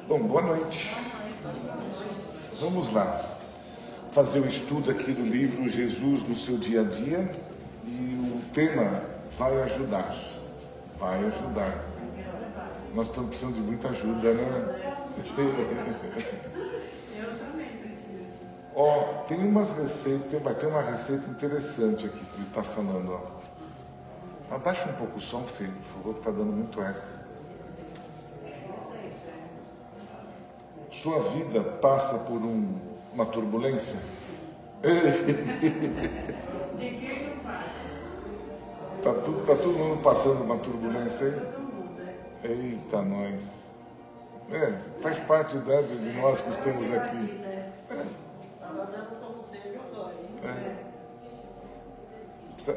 Bom, boa noite. Vamos lá fazer o estudo aqui do livro Jesus no seu dia a dia e o tema vai ajudar. Vai ajudar. Nós estamos precisando de muita ajuda, né? Eu também preciso. Ó, tem umas receitas, vai ter uma receita interessante aqui que ele está falando, ó. Abaixa um pouco o som, Fê, por favor, que está dando muito eco. Sua vida passa por uma turbulência? De que não passa? Tá todo mundo passando uma turbulência aí? Todo mundo, é. Eita, nós. Faz parte de nós que estamos aqui. Estava dando conselho agora, hein?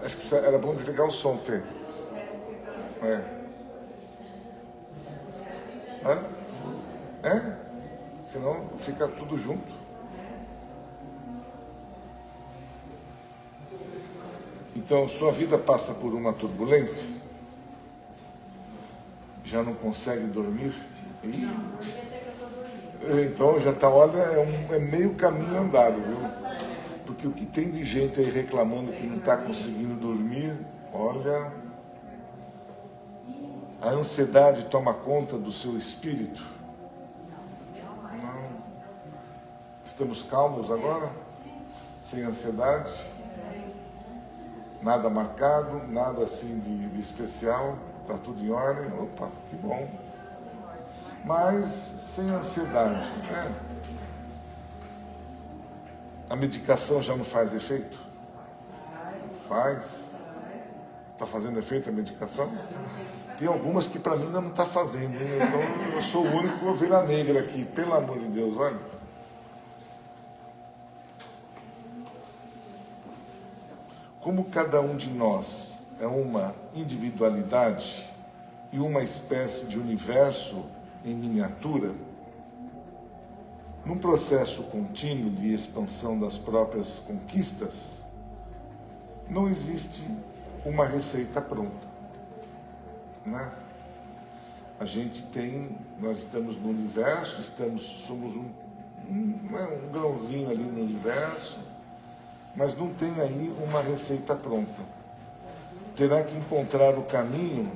Acho que era bom desligar o som, Fê. Senão fica tudo junto. Então, sua vida passa por uma turbulência? Já não consegue dormir? Então já está, olha, é meio caminho andado, viu? Porque o que tem de gente aí reclamando que não está conseguindo dormir, olha, a ansiedade toma conta do seu espírito. Não. Estamos calmos agora? Sem ansiedade? Nada marcado, nada assim de especial, está tudo em ordem, opa, que bom. Mas sem ansiedade, né? A medicação já não faz efeito? Faz? Está fazendo efeito a medicação? Tem algumas que para mim ainda não está fazendo, hein? Então eu sou o único ovelha negra aqui, pelo amor de Deus, olha. Como cada um de nós é uma individualidade e uma espécie de universo em miniatura, num processo contínuo de expansão das próprias conquistas, não existe uma receita pronta, né? Nós estamos no universo, somos um grãozinho ali no universo, mas não tem aí uma receita pronta. Terá que encontrar o caminho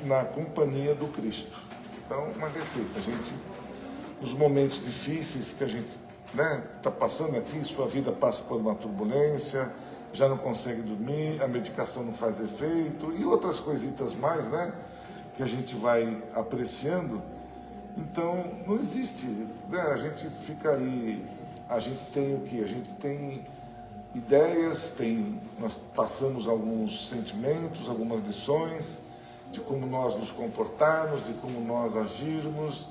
na companhia do Cristo. Então, uma receita. Nos momentos difíceis que a gente está passando aqui, sua vida passa por uma turbulência, já não consegue dormir, a medicação não faz efeito, e outras coisitas mais, né, que a gente vai apreciando. Então, não existe, né? A gente fica aí, a gente tem o quê? A gente tem ideias, nós passamos alguns sentimentos, algumas lições de como nós nos comportarmos, de como nós agirmos,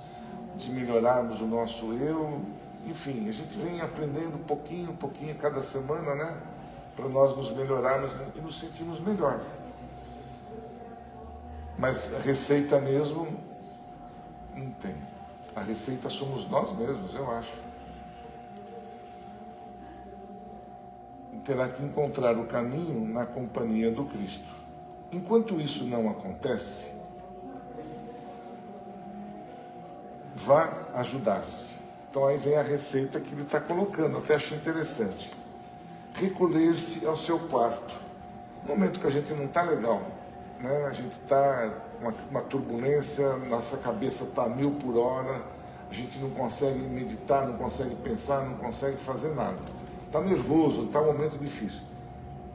de melhorarmos o nosso eu, enfim, a gente vem aprendendo pouquinho cada semana, né, para nós nos melhorarmos e nos sentirmos melhor. Mas a receita mesmo não tem. A receita somos nós mesmos, eu acho. Terá que encontrar o caminho na companhia do Cristo. Enquanto isso não acontece, vá ajudar-se. Então aí vem a receita que ele está colocando, até achei interessante. Recolher-se ao seu quarto. No momento que a gente não está legal, né? A gente está uma turbulência, nossa cabeça está a 1000 por hora, a gente não consegue meditar, não consegue pensar, não consegue fazer nada. Está nervoso, está um momento difícil.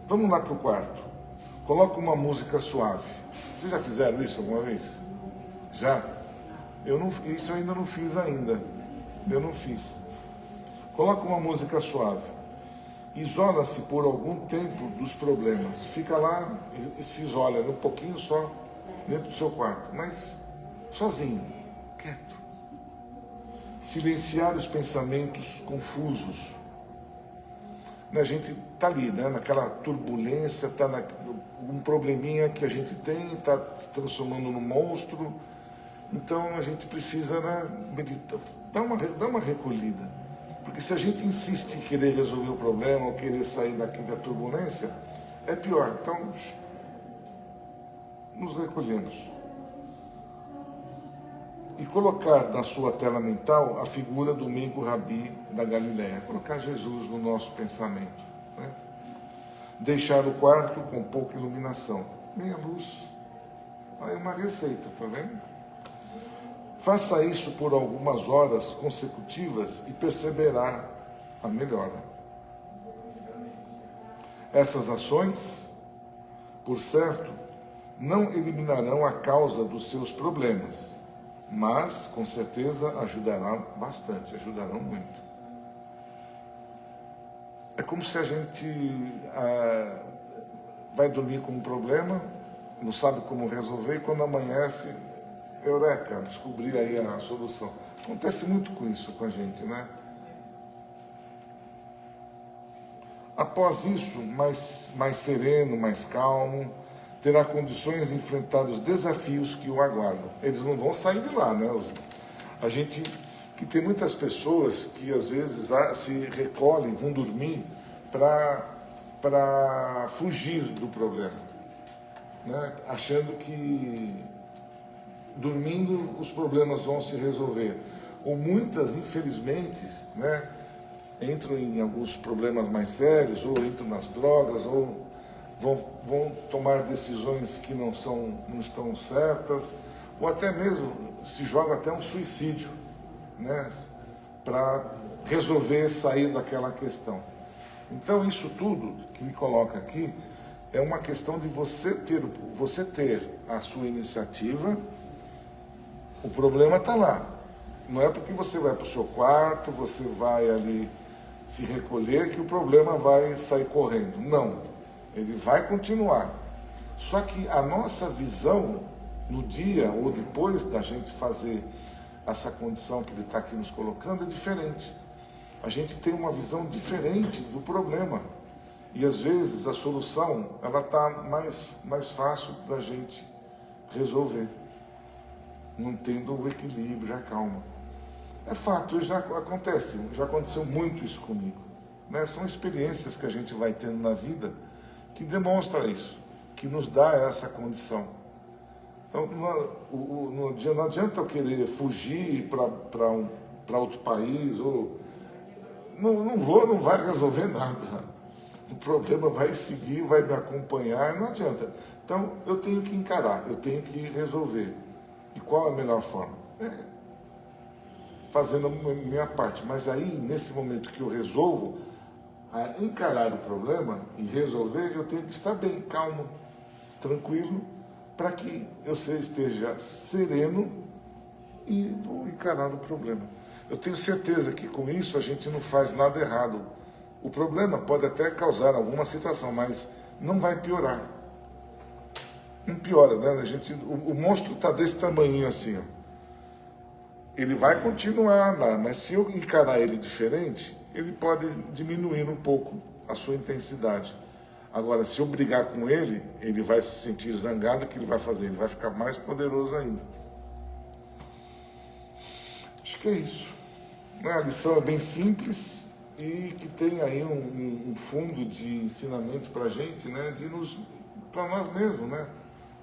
Vamos lá para o quarto. Coloca uma música suave. Vocês já fizeram isso alguma vez? Já? Isso eu ainda não fiz ainda. Eu não fiz. Coloca uma música suave. Isola-se por algum tempo dos problemas. Fica lá e se isola um pouquinho só dentro do seu quarto, mas sozinho, quieto. Silenciar os pensamentos confusos. A gente está ali, né, naquela turbulência, está um probleminha que a gente tem, está se transformando num monstro. Então a gente precisa, né, meditar, dar uma recolhida. Porque se a gente insiste em querer resolver o problema ou querer sair da turbulência, é pior. Então, nos recolhemos. e colocar na sua tela mental a figura do meigo Rabi da Galileia. Colocar Jesus no nosso pensamento, né? Deixar o quarto com pouca iluminação, meia luz. Aí uma receita, tá vendo? Faça isso por algumas horas consecutivas e perceberá a melhora. Essas ações, por certo, não eliminarão a causa dos seus problemas, mas com certeza ajudarão bastante, ajudarão muito. É como se a gente vai dormir com um problema, não sabe como resolver, e quando amanhece, eureka, descobri aí a solução. Acontece muito com isso com a gente, né? Após isso, mais sereno, mais calmo, terá condições de enfrentar os desafios que o aguardam. Eles não vão sair de lá, né? A gente, que tem muitas pessoas que às vezes se recolhem, vão dormir para fugir do problema, né? Achando que dormindo os problemas vão se resolver. Ou muitas, infelizmente, né, entram em alguns problemas mais sérios, ou entram nas drogas, ou vão tomar decisões que não estão certas, ou até mesmo se joga até um suicídio, né, para resolver sair daquela questão. Então isso tudo que me coloca aqui é uma questão de você ter a sua iniciativa. O problema está lá. Não é porque você vai para o seu quarto, você vai ali se recolher, que o problema vai sair correndo. Não. Ele vai continuar. Só que a nossa visão, no dia ou depois da gente fazer essa condição que ele está aqui nos colocando, é diferente. A gente tem uma visão diferente do problema. E às vezes a solução, ela está mais fácil da gente resolver, mantendo o equilíbrio, a calma. É fato, já aconteceu muito isso comigo, né? São experiências que a gente vai tendo na vida que demonstram isso, que nos dá essa condição. Então, não adianta eu querer fugir para outro país, ou não vai resolver nada. O problema vai seguir, vai me acompanhar, não adianta. Então, eu tenho que encarar, eu tenho que resolver. E qual é a melhor forma? Fazendo a minha parte. Mas aí, nesse momento que eu resolvo encarar o problema e resolver, eu tenho que estar bem, calmo, tranquilo, para que eu esteja sereno e vou encarar o problema. Eu tenho certeza que com isso a gente não faz nada errado. O problema pode até causar alguma situação, mas não vai piorar. Não piora, né? O monstro está desse tamanho assim, ó. Ele vai continuar lá, mas se eu encarar ele diferente, ele pode diminuir um pouco a sua intensidade. Agora, se eu brigar com ele, ele vai se sentir zangado. O que ele vai fazer? Ele vai ficar mais poderoso ainda. Acho que é isso. A lição é bem simples e que tem aí um fundo de ensinamento para a gente, né? Para nós mesmos, né?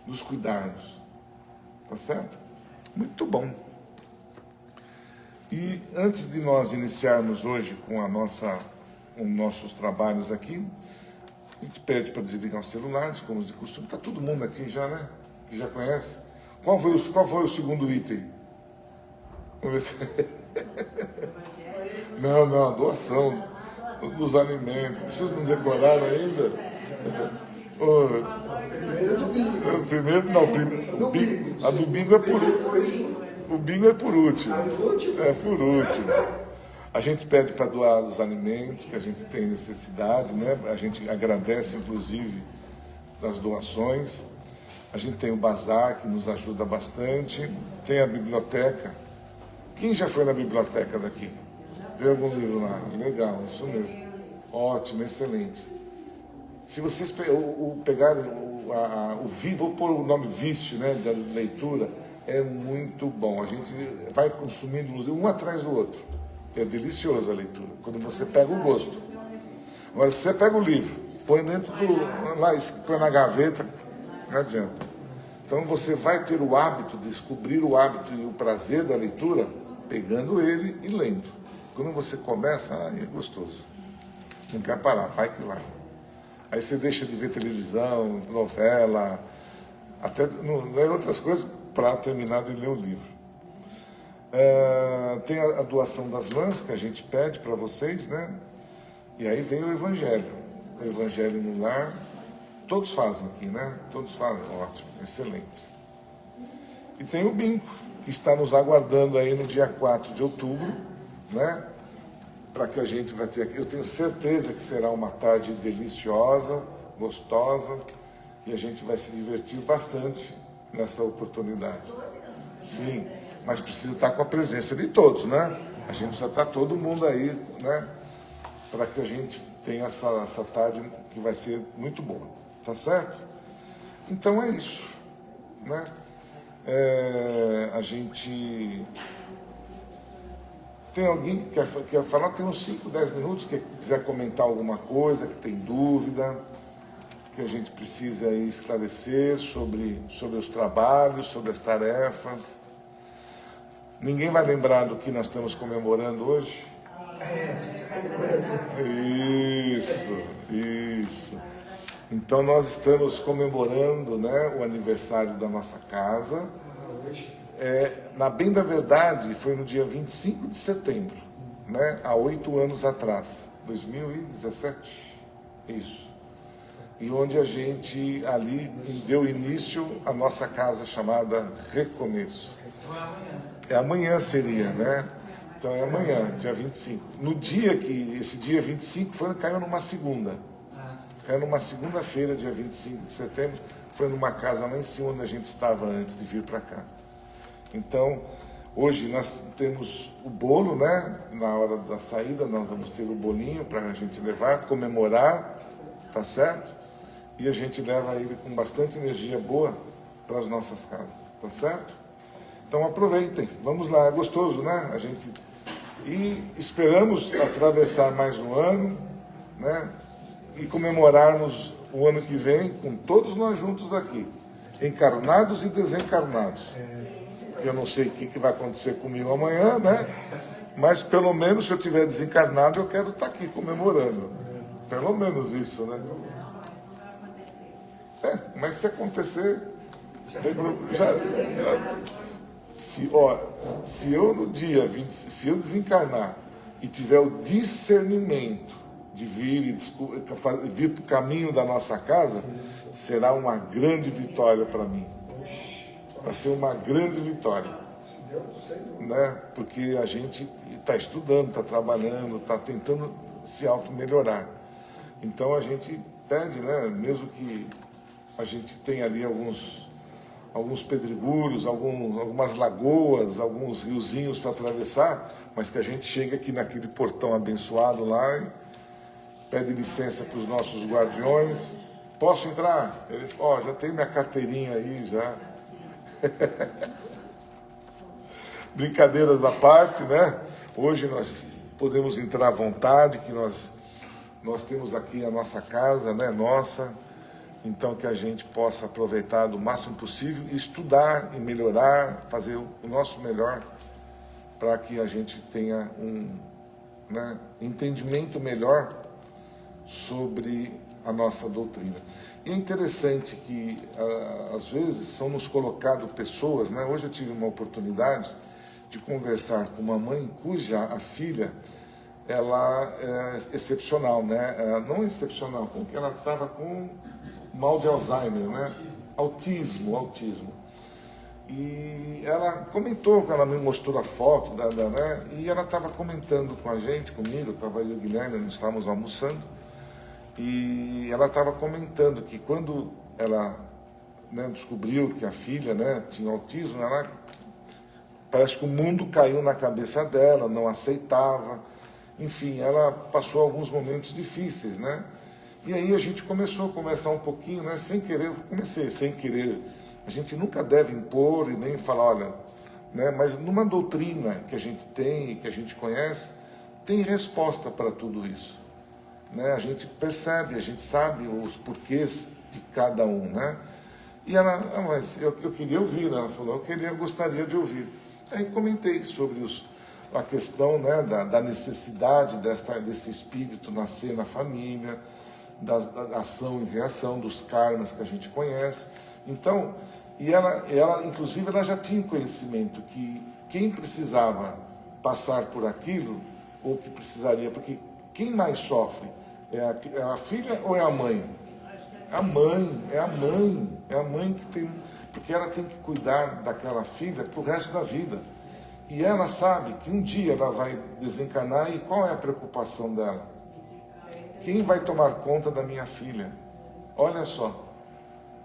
Nos cuidarmos. Tá certo? Muito bom. E antes de nós iniciarmos hoje com os nossos trabalhos aqui, a gente pede para desligar os celulares, como de costume. Está todo mundo aqui já, né? Que já conhece. Qual foi o segundo item? Vamos ver se... Não, a doação dos alimentos. Vocês não decoraram ainda? A do bingo é o bingo é por último. É por último. A gente pede para doar os alimentos que a gente tem necessidade, né? A gente agradece, inclusive, das doações. A gente tem o bazar, que nos ajuda bastante. Tem a biblioteca. Quem já foi na biblioteca daqui? Vê algum livro lá? Legal, isso mesmo. Ótimo, excelente. Se vocês pegarem vou pôr o nome vício, né, da leitura, é muito bom. A gente vai consumindo um atrás do outro. É delicioso a leitura, quando você pega o gosto. Agora, se você pega o livro, põe dentro põe na gaveta, não adianta. Então você vai ter o hábito, descobrir o hábito e o prazer da leitura, pegando ele e lendo. Quando você começa, é gostoso. Não quer parar, vai que vai. Aí você deixa de ver televisão, novela, até outras coisas, para terminar de ler o livro. Tem a doação das lãs que a gente pede para vocês, né? E aí vem o Evangelho. O Evangelho no lar. Todos fazem aqui, né? Todos fazem. Ótimo, excelente. E tem o bingo, que está nos aguardando aí no dia 4 de outubro, né? Para que a gente vai ter aqui. Eu tenho certeza que será uma tarde deliciosa, gostosa, e a gente vai se divertir bastante nessa oportunidade. Sim, mas precisa estar com a presença de todos, né? A gente precisa estar todo mundo aí, né? Para que a gente tenha essa tarde que vai ser muito boa, tá certo? Então é isso, né? A gente... Tem alguém que quer falar? Tem uns 5, 10 minutos, que quiser comentar alguma coisa, que tem dúvida, que a gente precisa aí esclarecer sobre os trabalhos, sobre as tarefas. Ninguém vai lembrar do que nós estamos comemorando hoje? Isso. Então nós estamos comemorando, né, o aniversário da nossa casa. Na bem da verdade, foi no dia 25 de setembro, né, há 8 anos atrás, 2017, isso. E onde a gente ali deu início à nossa casa chamada Recomeço. Amanhã seria, né? Então é amanhã, dia 25. No dia que, esse dia 25 caiu numa segunda. Caiu numa segunda-feira, dia 25 de setembro, foi numa casa lá em cima onde a gente estava antes de vir para cá. Então, hoje nós temos o bolo, né? Na hora da saída nós vamos ter o bolinho para a gente levar, comemorar, tá certo? E a gente leva ele com bastante energia boa para as nossas casas, tá certo? Então aproveitem, vamos lá, é gostoso, né? E esperamos atravessar mais um ano, né? E comemorarmos o ano que vem com todos nós juntos aqui, encarnados e desencarnados. Eu não sei o que vai acontecer comigo amanhã, né? Mas pelo menos se eu estiver desencarnado, eu quero estar aqui comemorando. Pelo menos isso, né? Mas se acontecer, se eu no dia 20, se eu desencarnar e tiver o discernimento de vir para o caminho da nossa casa, será uma grande vitória para mim. Vai ser uma grande vitória, né? Porque a gente está estudando, está trabalhando, está tentando se auto-melhorar. Então a gente pede, né? Mesmo que a gente tenha ali alguns pedregulhos, algumas lagoas, alguns riozinhos para atravessar, mas que a gente chegue aqui naquele portão abençoado lá e pede licença para os nossos guardiões. Posso entrar? Ele, já tenho minha carteirinha aí já. Brincadeiras à parte, né? Hoje nós podemos entrar à vontade, que nós temos aqui a nossa casa, né? Nossa. Então que a gente possa aproveitar do máximo possível e estudar e melhorar, fazer o nosso melhor para que a gente tenha um entendimento melhor sobre a nossa doutrina. E é interessante que, às vezes, são nos colocadas pessoas, né? Hoje eu tive uma oportunidade de conversar com uma mãe cuja a filha, ela é excepcional, né? Não excepcional, porque ela estava com mal de Alzheimer, né? Autismo. E ela comentou, ela me mostrou a foto, né? E ela estava comentando com a gente, comigo, estava eu e o Guilherme, nós estávamos almoçando, e ela estava comentando que quando ela descobriu que a filha tinha autismo, parece que o mundo caiu na cabeça dela, não aceitava, enfim, ela passou alguns momentos difíceis, né? E aí a gente começou a conversar um pouquinho, né? Sem querer, a gente nunca deve impor e nem falar, olha, né? Mas numa doutrina que a gente tem, que a gente conhece, tem resposta para tudo isso, né? A gente percebe, a gente sabe os porquês de cada um, né? E ela, mas eu queria ouvir, ela falou, eu gostaria de ouvir. Aí comentei sobre a questão, né, da necessidade desse espírito nascer na família, da ação e reação, dos karmas que a gente conhece. Então, ela inclusive, ela já tinha conhecimento que quem precisava passar por aquilo, ou que precisaria, porque quem mais sofre? É a filha ou é a mãe? É a mãe que tem, porque ela tem que cuidar daquela filha pro resto da vida. E ela sabe que um dia ela vai desencarnar e qual é a preocupação dela? Quem vai tomar conta da minha filha? Olha só.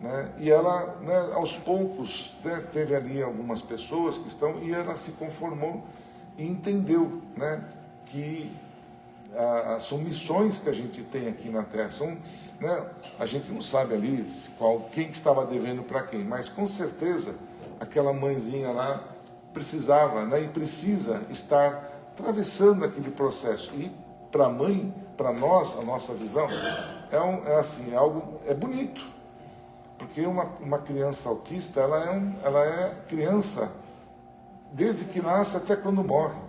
Né? E ela, né, aos poucos, né, teve ali algumas pessoas que estão, e ela se conformou e entendeu, né, que são missões que a gente tem aqui na Terra. Né, a gente não sabe ali quem estava devendo para quem, mas com certeza aquela mãezinha lá precisava, né, e precisa estar atravessando aquele processo. E para a mãe, para nós, a nossa visão, é bonito. Porque uma criança autista, ela é criança desde que nasce até quando morre.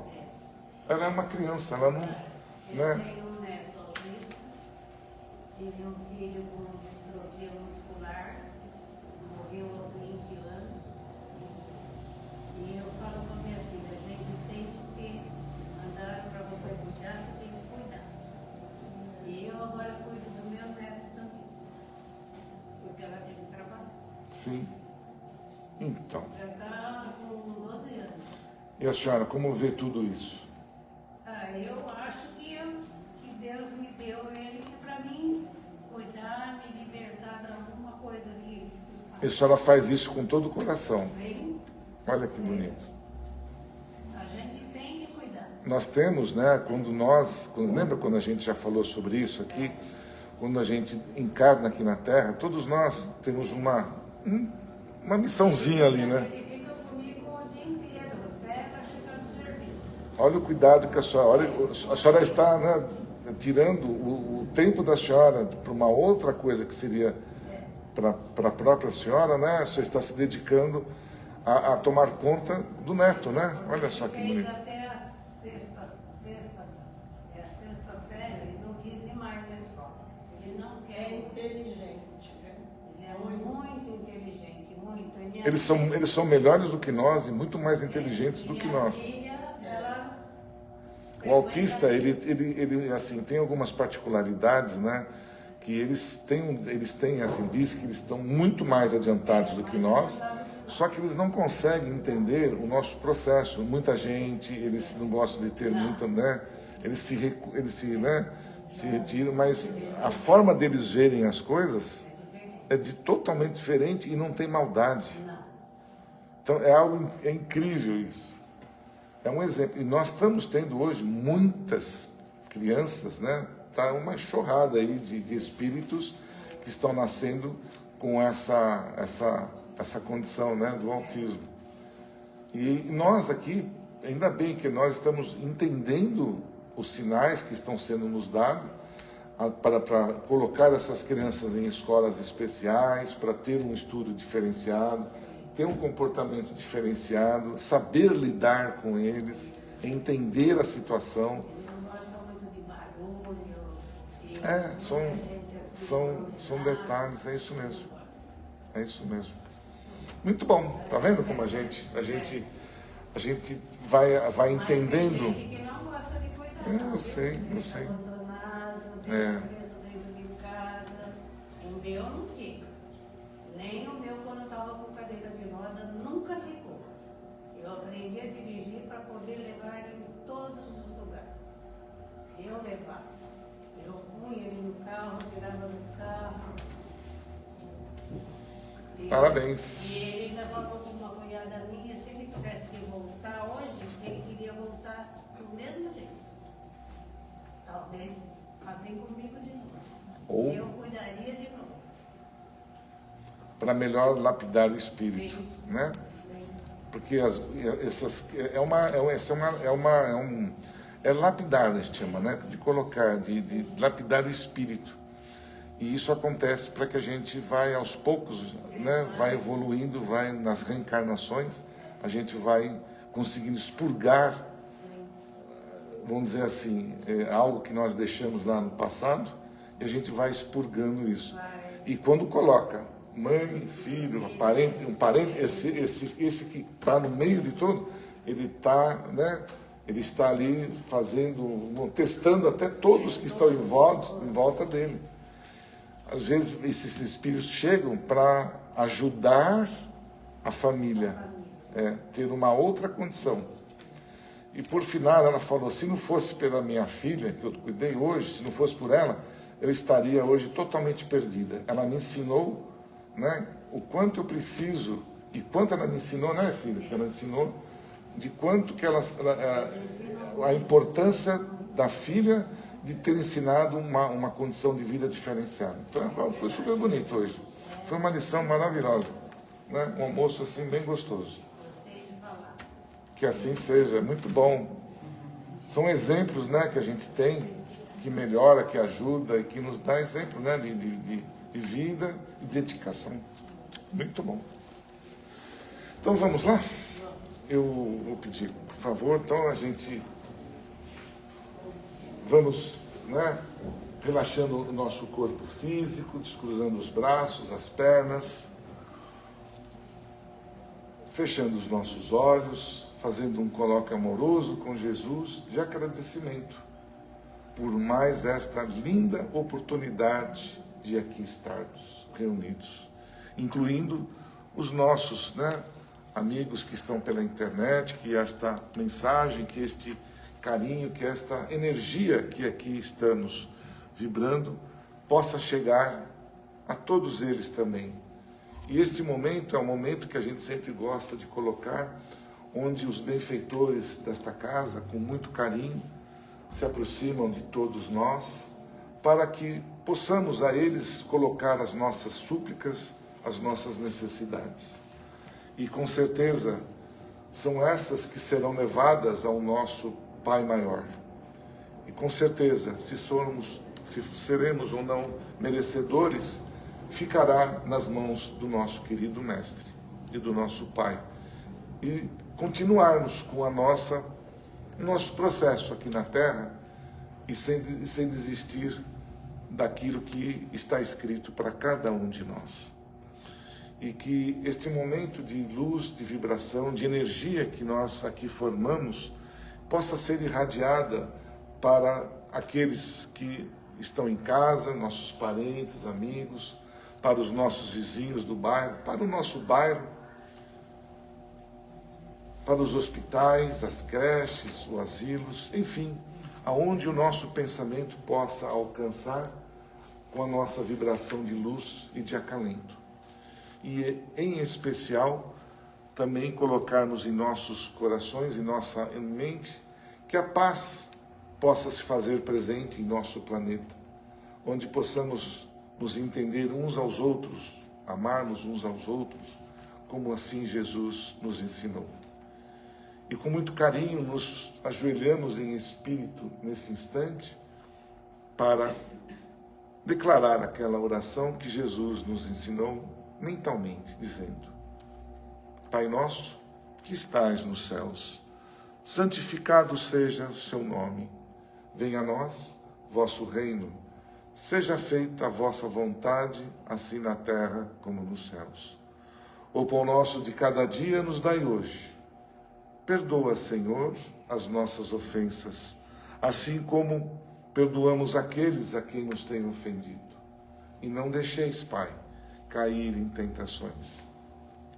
Ela é uma criança, ela não... Eu tenho um neto autista, tive um filho com distrofia muscular, morreu aos 20 anos. E eu falo com a minha filha, a gente tem que andar para você cuidar, você tem que cuidar. E eu agora cuido do meu neto também, porque ela tem que trabalhar. Sim. Então. Já está com 12 anos. E a senhora, como vê tudo isso? Eu acho que Deus me deu ele para mim cuidar, me libertar de alguma coisa que... E a senhora faz isso com todo o coração. Sim. Olha que bonito. A gente tem que cuidar. Nós temos, né, lembra quando a gente já falou sobre isso aqui? Quando a gente encarna aqui na Terra, todos nós temos uma missãozinha ali, né? Ele fica comigo o dia inteiro, até para chegar no serviço. Olha o cuidado que a senhora está, né, tirando o tempo da senhora para uma outra coisa que seria para a própria senhora, né? A senhora está se dedicando a tomar conta do neto, né? Olha só que bonito. Ele fez até a sexta série, ele não quis ir mais na escola. Ele não quer. É inteligente, né? Ele é muito inteligente, muito. E minha Eles são melhores do que nós e muito mais inteligentes do que nós. filha, ela O autista, ele assim, tem algumas particularidades, né? Que eles têm, assim, diz que eles estão muito mais adiantados do que nós, só que eles não conseguem entender o nosso processo. Muita gente, eles não gostam de ter muita, né? Eles se retiram, mas a forma deles verem as coisas é totalmente diferente e não tem maldade. Então é incrível isso. É um exemplo. E nós estamos tendo hoje muitas crianças, né? Tá uma enxurrada aí de espíritos que estão nascendo com essa condição, né, do autismo. E nós aqui, ainda bem que nós estamos entendendo os sinais que estão sendo nos dados para colocar essas crianças em escolas especiais, para ter um estudo diferenciado, ter um comportamento diferenciado, saber lidar com eles, entender a situação. Ele não gosta muito de barulho. São detalhes, é isso mesmo. É isso mesmo. Muito bom, tá vendo como a gente vai entendendo. Tem gente que não gosta de cuidar. Eu sei. Abandonado, preso dentro de casa. O meu não fica. Nem o meu, quando estava com cadeira de roda, nunca ficou. Eu aprendi a dirigir para poder levar ele em todos os lugares. Se eu levar, eu punha ele no carro, tirava do carro. Parabéns. E ele ainda falou com uma cunhada minha, se ele tivesse que voltar hoje, ele queria voltar do mesmo jeito. Talvez vir comigo de novo. Ou eu cuidaria de novo. para melhor lapidar o espírito, Sim. né? Sim. Porque é lapidar, a gente chama, né? De colocar, de lapidar o espírito. E isso acontece para que a gente vai aos poucos, né, vai evoluindo, vai nas reencarnações, a gente vai conseguindo expurgar, vamos dizer assim, algo que nós deixamos lá no passado, e a gente vai expurgando isso. E quando coloca mãe, filho, um parente, esse que está no meio de todo, ele está, né, ele está ali testando até todos que estão em volta dele. Às vezes esses espíritos chegam para ajudar a família, ter uma outra condição. E por final ela falou, se não fosse pela minha filha, que eu cuidei hoje, se não fosse por ela, eu estaria hoje totalmente perdida. Ela me ensinou, né, o quanto eu preciso, e quanto ela me ensinou, né, filha? Que ela ensinou de quanto que a importância da filha de ter ensinado uma condição de vida diferenciada. Então, foi super bonito hoje. Foi uma lição maravilhosa, né? Um almoço assim bem gostoso. Que assim seja, é muito bom. São exemplos, né, que a gente tem, que melhora, que ajuda e que nos dá exemplo, né, de vida e dedicação. Muito bom. Então vamos lá? Eu vou pedir, por favor, então a gente vamos, né, relaxando o nosso corpo físico, descruzando os braços, as pernas, fechando os nossos olhos, fazendo um colóquio amoroso com Jesus de agradecimento por mais esta linda oportunidade de aqui estarmos reunidos, incluindo os nossos, né, amigos que estão pela internet, que esta mensagem, que este carinho, que esta energia que aqui estamos vibrando, possa chegar a todos eles também. E este momento é um momento que a gente sempre gosta de colocar, onde os benfeitores desta casa, com muito carinho, se aproximam de todos nós, para que possamos a eles colocar as nossas súplicas, as nossas necessidades. E com certeza são essas que serão levadas ao nosso Pai Maior. E com certeza, se seremos ou não merecedores, ficará nas mãos do nosso querido Mestre e do nosso Pai. E continuarmos com o nosso processo aqui na Terra e sem desistir daquilo que está escrito para cada um de nós. E que este momento de luz, de vibração, de energia que nós aqui formamos, possa ser irradiada para aqueles que estão em casa, nossos parentes, amigos, para os nossos vizinhos do bairro, para o nosso bairro, para os hospitais, as creches, os asilos, enfim, aonde o nosso pensamento possa alcançar com a nossa vibração de luz e de acalento. E, em especial, também colocarmos em nossos corações, em nossa mente, que a paz possa se fazer presente em nosso planeta, onde possamos nos entender uns aos outros, amarmos uns aos outros, como assim Jesus nos ensinou. E com muito carinho nos ajoelhamos em espírito nesse instante para declarar aquela oração que Jesus nos ensinou mentalmente, dizendo: Pai nosso, que estais nos céus, santificado seja o seu nome. Venha a nós vosso reino. Seja feita a vossa vontade, assim na terra como nos céus. O pão nosso de cada dia nos dai hoje. Perdoa, Senhor, as nossas ofensas, assim como perdoamos aqueles a quem nos têm ofendido. E não deixeis, Pai, cair em tentações.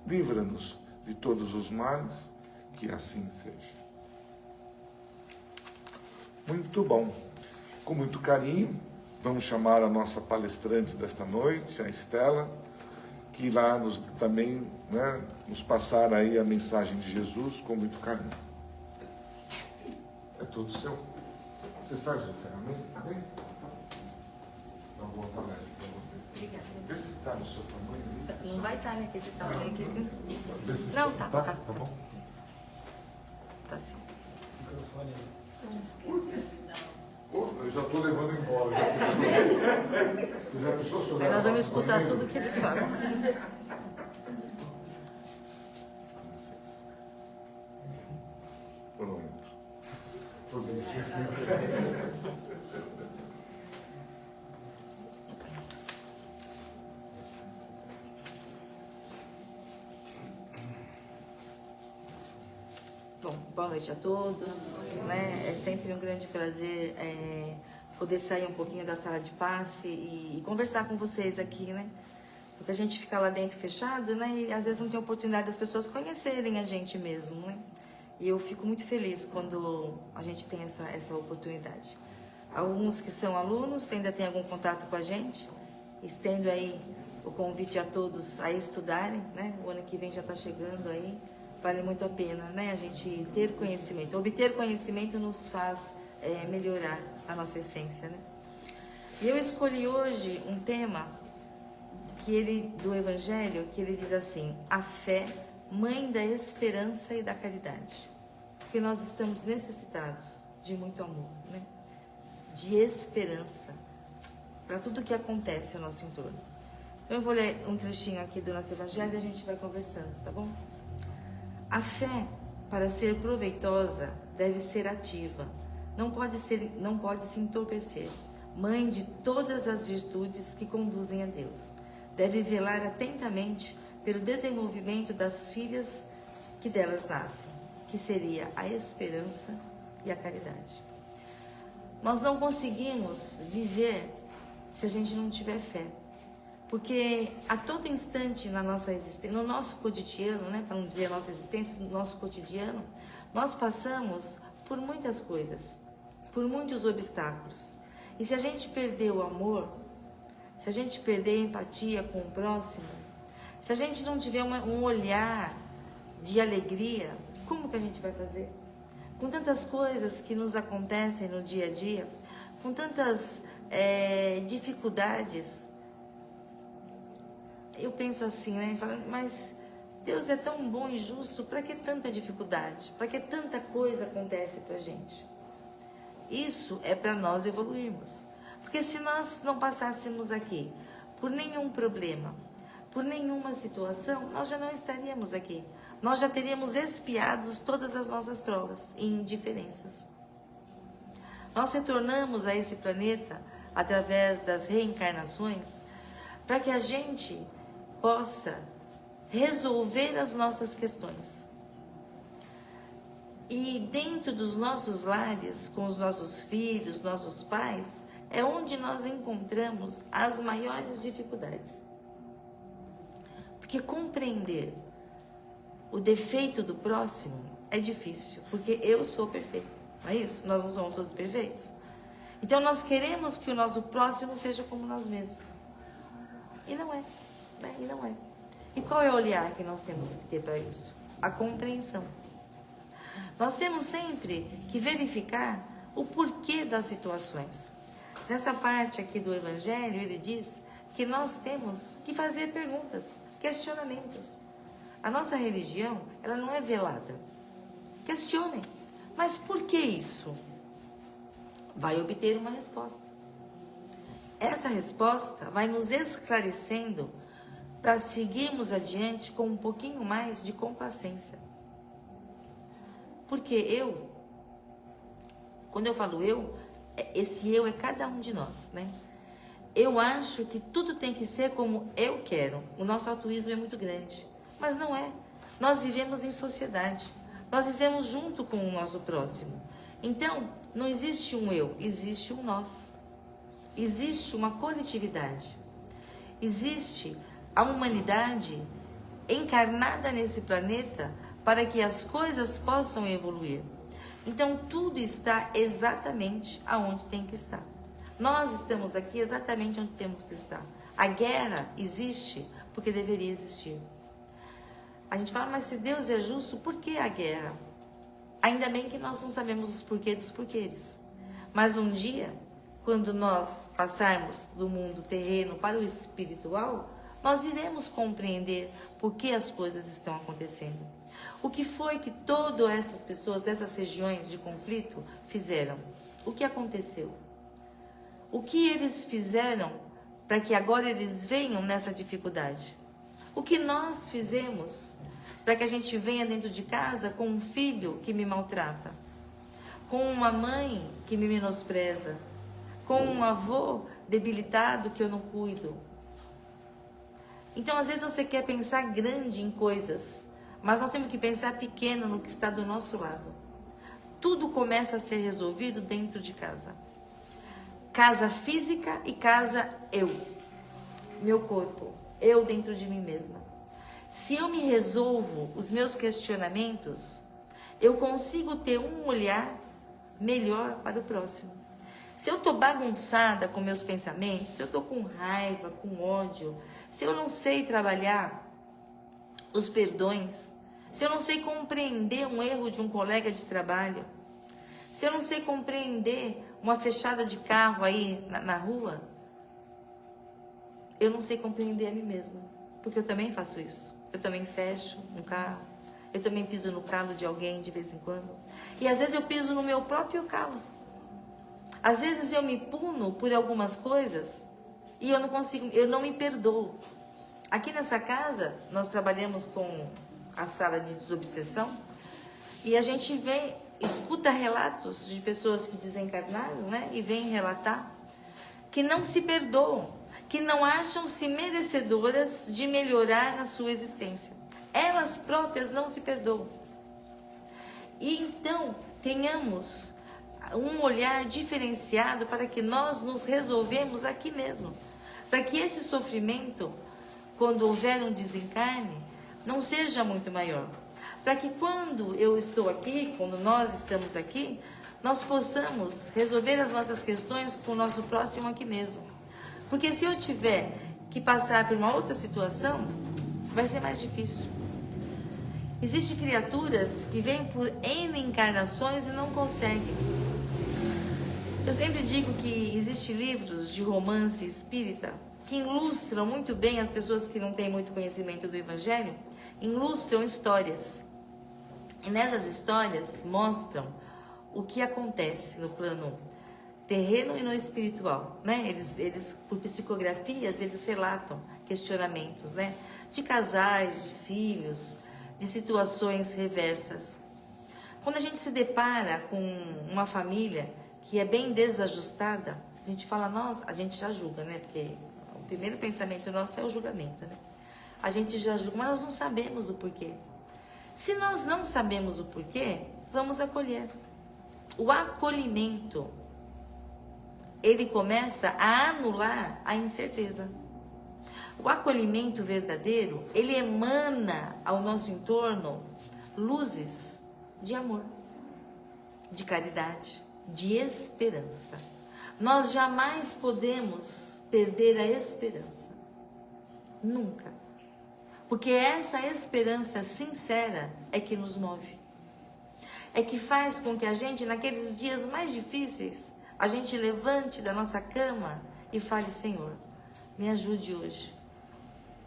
Livra-nos de todos os males, que assim seja. Muito bom. Com muito carinho, vamos chamar a nossa palestrante desta noite, a Estela, que irá também, né, nos passar aí a mensagem de Jesus com muito carinho. É tudo seu. Você faz o encerramento também? Uma boa palestra para você. Obrigada. Vê se está no seu tamanho ali. Não vai estar, né? Que esse tamanho aqui. Vê se Não, tá. Tá bom. Tá sim. Eu já estou levando embora. Você já pensou sobre Aí nós vamos escutar tudo que eles falam. Pronto. Tô brincando. Bom, boa noite a todos, né? É sempre um grande prazer poder sair um pouquinho da sala de passe e conversar com vocês aqui, né? Porque a gente fica lá dentro fechado, né? E às vezes não tem oportunidade das pessoas conhecerem a gente mesmo, né? E eu fico muito feliz quando a gente tem essa oportunidade. Alguns que são alunos ainda têm algum contato com a gente, estendo aí o convite a todos a estudarem, né? O ano que vem já está chegando aí. Vale muito a pena, né? A gente ter conhecimento. Obter conhecimento nos faz melhorar a nossa essência, né? E eu escolhi hoje um tema do Evangelho, que ele diz assim: a fé, mãe da esperança e da caridade. Porque nós estamos necessitados de muito amor, né? De esperança para tudo que acontece ao nosso entorno. Então eu vou ler um trechinho aqui do nosso Evangelho e a gente vai conversando, tá bom? A fé, para ser proveitosa, deve ser ativa, não pode se entorpecer. Mãe de todas as virtudes que conduzem a Deus, deve velar atentamente pelo desenvolvimento das filhas que delas nascem, que seria a esperança e a caridade. Nós não conseguimos viver se a gente não tiver fé. Porque a todo instante na nossa existência, no nosso cotidiano, né, para não dizer a nossa existência, no nosso cotidiano, nós passamos por muitas coisas, por muitos obstáculos. E se a gente perder o amor, se a gente perder a empatia com o próximo, se a gente não tiver um olhar de alegria, como que a gente vai fazer? Com tantas coisas que nos acontecem no dia a dia, com tantas dificuldades, eu penso assim, né? Mas Deus é tão bom e justo, para que tanta dificuldade? Para que tanta coisa acontece pra gente? Isso é para nós evoluirmos. Porque se nós não passássemos aqui por nenhum problema, por nenhuma situação, nós já não estaríamos aqui. Nós já teríamos expiado todas as nossas provas e indiferenças. Nós retornamos a esse planeta através das reencarnações para que a gente possa resolver as nossas questões. E dentro dos nossos lares, com os nossos filhos, nossos pais, é onde nós encontramos as maiores dificuldades. Porque compreender o defeito do próximo é difícil, porque eu sou perfeita, não é isso? Nós não somos todos perfeitos. Então nós queremos que o nosso próximo seja como nós mesmos. E não é, né? E não é. E qual é o olhar que nós temos que ter para isso? A compreensão. Nós temos sempre que verificar o porquê das situações. Nessa parte aqui do Evangelho, ele diz que nós temos que fazer perguntas, questionamentos. A nossa religião, ela não é velada. Questionem. Mas por que isso? Vai obter uma resposta. Essa resposta vai nos esclarecendo para seguirmos adiante com um pouquinho mais de complacência. Porque quando eu falo esse eu é cada um de nós, né? Eu acho que tudo tem que ser como eu quero. O nosso altruísmo é muito grande. Mas não é. Nós vivemos em sociedade. Nós vivemos junto com o nosso próximo. Então, não existe um eu, existe um nós. Existe uma coletividade. Existe a humanidade encarnada nesse planeta para que as coisas possam evoluir. Então, tudo está exatamente aonde tem que estar. Nós estamos aqui exatamente onde temos que estar. A guerra existe porque deveria existir. A gente fala, mas se Deus é justo, por que a guerra? Ainda bem que nós não sabemos os porquês dos porquês. Mas um dia, quando nós passarmos do mundo terreno para o espiritual, nós iremos compreender por que as coisas estão acontecendo. O que foi que todas essas pessoas, essas regiões de conflito, fizeram? O que aconteceu? O que eles fizeram para que agora eles venham nessa dificuldade? O que nós fizemos para que a gente venha dentro de casa com um filho que me maltrata, com uma mãe que me menospreza, com um avô debilitado que eu não cuido? Então, às vezes você quer pensar grande em coisas, mas nós temos que pensar pequeno no que está do nosso lado. Tudo começa a ser resolvido dentro de casa. Casa física e casa eu. Meu corpo. Eu dentro de mim mesma. Se eu me resolvo os meus questionamentos, eu consigo ter um olhar melhor para o próximo. Se eu estou bagunçada com meus pensamentos, se eu estou com raiva, com ódio, se eu não sei trabalhar os perdões, se eu não sei compreender um erro de um colega de trabalho, se eu não sei compreender uma fechada de carro aí na rua, eu não sei compreender a mim mesma, porque eu também faço isso. Eu também fecho um carro, eu também piso no calo de alguém de vez em quando, e às vezes eu piso no meu próprio calo. Às vezes eu me puno por algumas coisas e eu não consigo, eu não me perdoo. Aqui nessa casa, nós trabalhamos com a sala de desobsessão e a gente vem, escuta relatos de pessoas que desencarnaram, né? E vêm relatar que não se perdoam, que não acham-se merecedoras de melhorar na sua existência. Elas próprias não se perdoam. E então, tenhamos um olhar diferenciado para que nós nos resolvemos aqui mesmo. Para que esse sofrimento, quando houver um desencarne, não seja muito maior. Para que quando eu estou aqui, quando nós estamos aqui, nós possamos resolver as nossas questões com o nosso próximo aqui mesmo. Porque se eu tiver que passar por uma outra situação, vai ser mais difícil. Existem criaturas que vêm por N encarnações e não conseguem. Eu sempre digo que existem livros de romance espírita que ilustram muito bem as pessoas que não têm muito conhecimento do Evangelho, ilustram histórias. E nessas histórias mostram o que acontece no plano terreno e no espiritual, né? Eles por psicografias, eles relatam questionamentos, né? De casais, de filhos, de situações reversas. Quando a gente se depara com uma família que é bem desajustada, a gente fala, nossa, a gente já julga, né? Porque o primeiro pensamento nosso é o julgamento, né? A gente já julga, mas nós não sabemos o porquê. Se nós não sabemos o porquê, vamos acolher. O acolhimento, ele começa a anular a incerteza. O acolhimento verdadeiro, ele emana ao nosso entorno luzes de amor, de caridade, de esperança. Nós jamais podemos perder a esperança. Nunca. Porque essa esperança sincera é que nos move. É que faz com que a gente, naqueles dias mais difíceis, a gente levante da nossa cama e fale, Senhor, me ajude hoje.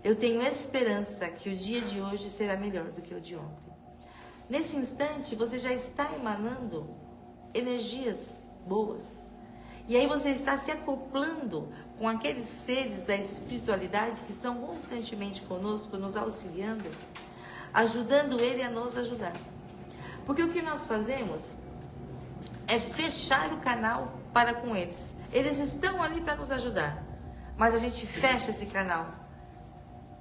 Eu tenho esperança que o dia de hoje será melhor do que o de ontem. Nesse instante, você já está emanando energias boas. E aí você está se acoplando com aqueles seres da espiritualidade que estão constantemente conosco, nos auxiliando, ajudando ele a nos ajudar. Porque o que nós fazemos é fechar o canal para com eles. Eles estão ali para nos ajudar, mas a gente fecha esse canal